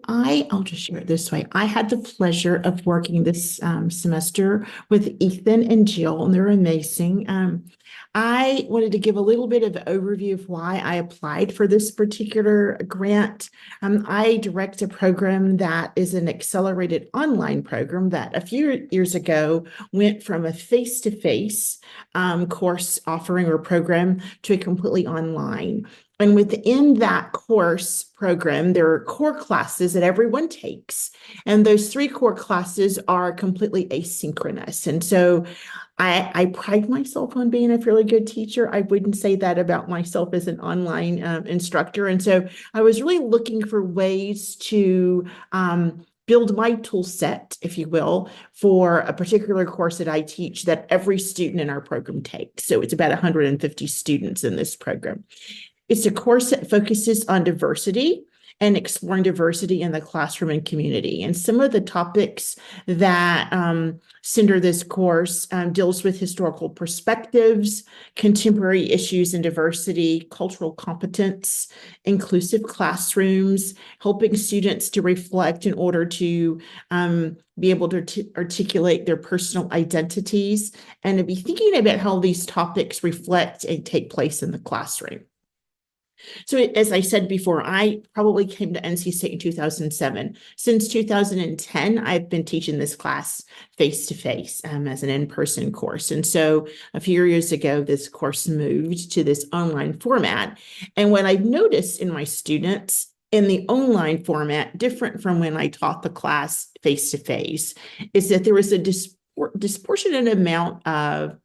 I'll just share it this way. I had the pleasure of working this semester with Ethan and Jill, and they're amazing. I wanted to give a little bit of overview of why I applied for this particular grant. I direct a program that is an accelerated online program that a few years ago went from a face-to-face course offering or program to a completely online. And within that course program, there are core classes that everyone takes. And those 3 core classes are completely asynchronous. And so I pride myself on being a fairly good teacher. I wouldn't say that about myself as an online instructor. And so I was really looking for ways to build my tool set, if you will, for a particular course that I teach that every student in our program takes. So it's about 150 students in this program. It's a course that focuses on diversity and exploring diversity in the classroom and community. And some of the topics that center this course deals with historical perspectives, contemporary issues in diversity, cultural competence, inclusive classrooms, helping students to reflect in order to be able to articulate their personal identities, and to be thinking about how these topics reflect and take place in the classroom. So as I said before, I probably came to NC State in 2007. Since 2010, I've been teaching this class face-to-face as an in-person course. And so a few years ago, this course moved to this online format. And what I've noticed in my students in the online format, different from when I taught the class face-to-face, is that there was a disproportionate amount of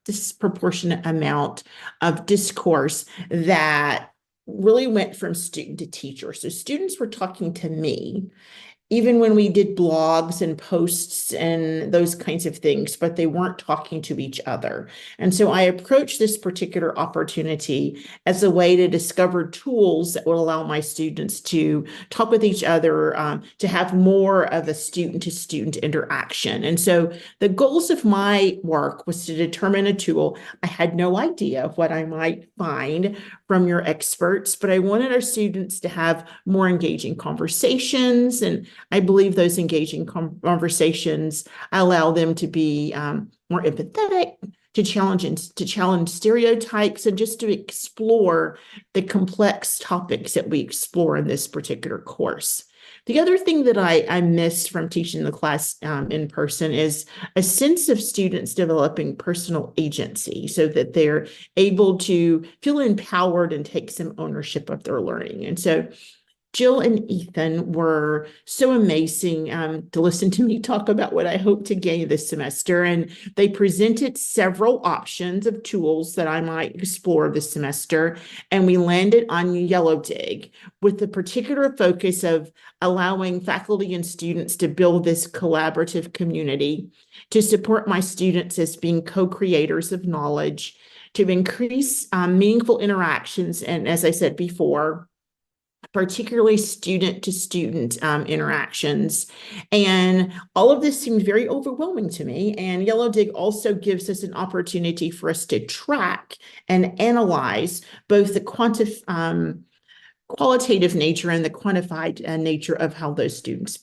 discourse that really went from student to teacher. So students were talking to me, even when we did blogs and posts and those kinds of things, but they weren't talking to each other. And so I approached this particular opportunity as a way to discover tools that would allow my students to talk with each other, to have more of a student-to-student interaction. And so the goals of my work was to determine a tool. I had no idea of what I might find from your experts, but I wanted our students to have more engaging conversations, and I believe those engaging conversations allow them to be more empathetic, to challenge stereotypes, and just to explore the complex topics that we explore in this particular course. The other thing that I missed from teaching the class in person is a sense of students developing personal agency so that they're able to feel empowered and take some ownership of their learning. And so Jill and Ethan were so amazing to listen to me talk about what I hope to gain this semester. And they presented several options of tools that I might explore this semester. And we landed on Yellowdig with the particular focus of allowing faculty and students to build this collaborative community, to support my students as being co-creators of knowledge, to increase meaningful interactions. And as I said before, particularly student-to-student interactions. And all of this seemed very overwhelming to me. And Yellowdig also gives us an opportunity for us to track and analyze both the qualitative nature and the quantified nature of how those students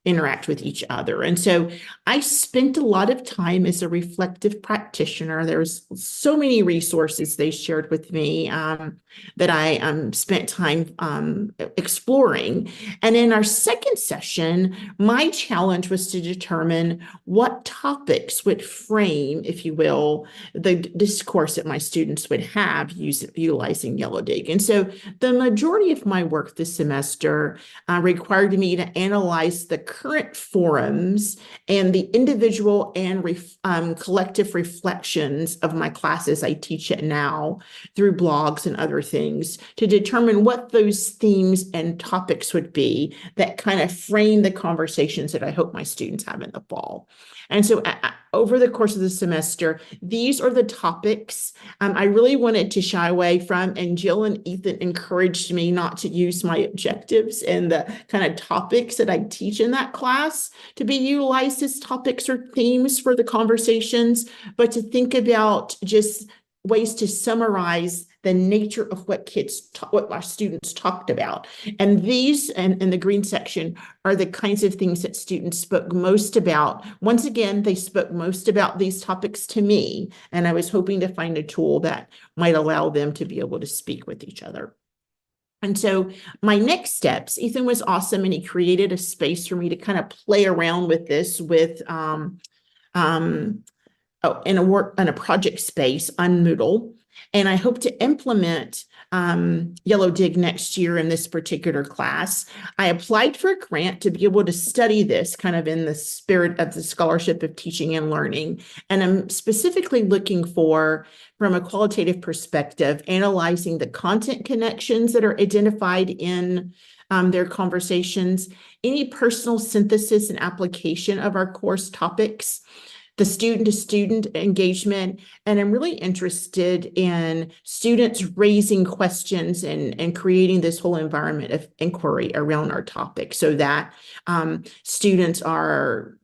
interact with each other. And so I spent a lot of time as a reflective practitioner. There's so many resources they shared with me that I spent time exploring. And in our second session, my challenge was to determine what topics would frame, if you will, the discourse that my students would have utilizing Yellowdig. And so the majority of my work this semester required me to analyze the current forums and the individual and collective reflections of my classes. I teach it now through blogs and other things to determine what those themes and topics would be that kind of frame the conversations that I hope my students have in the fall. And so over the course of the semester, these are the topics I really wanted to shy away from. And Jill and Ethan encouraged me not to use my objectives and the kind of topics that I teach in that class to be utilized as topics or themes for the conversations, but to think about just ways to summarize the nature of what what our students talked about. And these, and in the green section, are the kinds of things that students spoke most about. Once again, they spoke most about these topics to me, and I was hoping to find a tool that might allow them to be able to speak with each other. And so my next steps, Ethan was awesome, and he created a space for me to kind of play around with this with in a project space on Moodle. And I hope to implement Yellowdig next year in this particular class. I applied for a grant to be able to study this kind of in the spirit of the Scholarship of Teaching and Learning. And I'm specifically looking for, from a qualitative perspective, analyzing the content connections that are identified in their conversations, any personal synthesis and application of our course topics, the student-to-student engagement, and I'm really interested in students raising questions and creating this whole environment of inquiry around our topic so that students are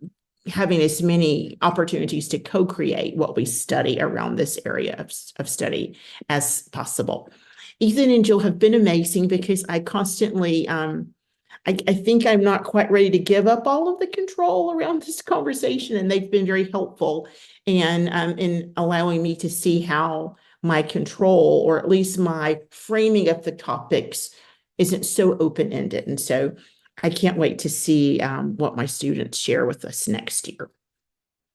having as many opportunities to co-create what we study around this area of study as possible. Ethan and Jill have been amazing because I constantly I think I'm not quite ready to give up all of the control around this conversation, and they've been very helpful in allowing me to see how my control, or at least my framing of the topics, isn't so open-ended. And so I can't wait to see what my students share with us next year.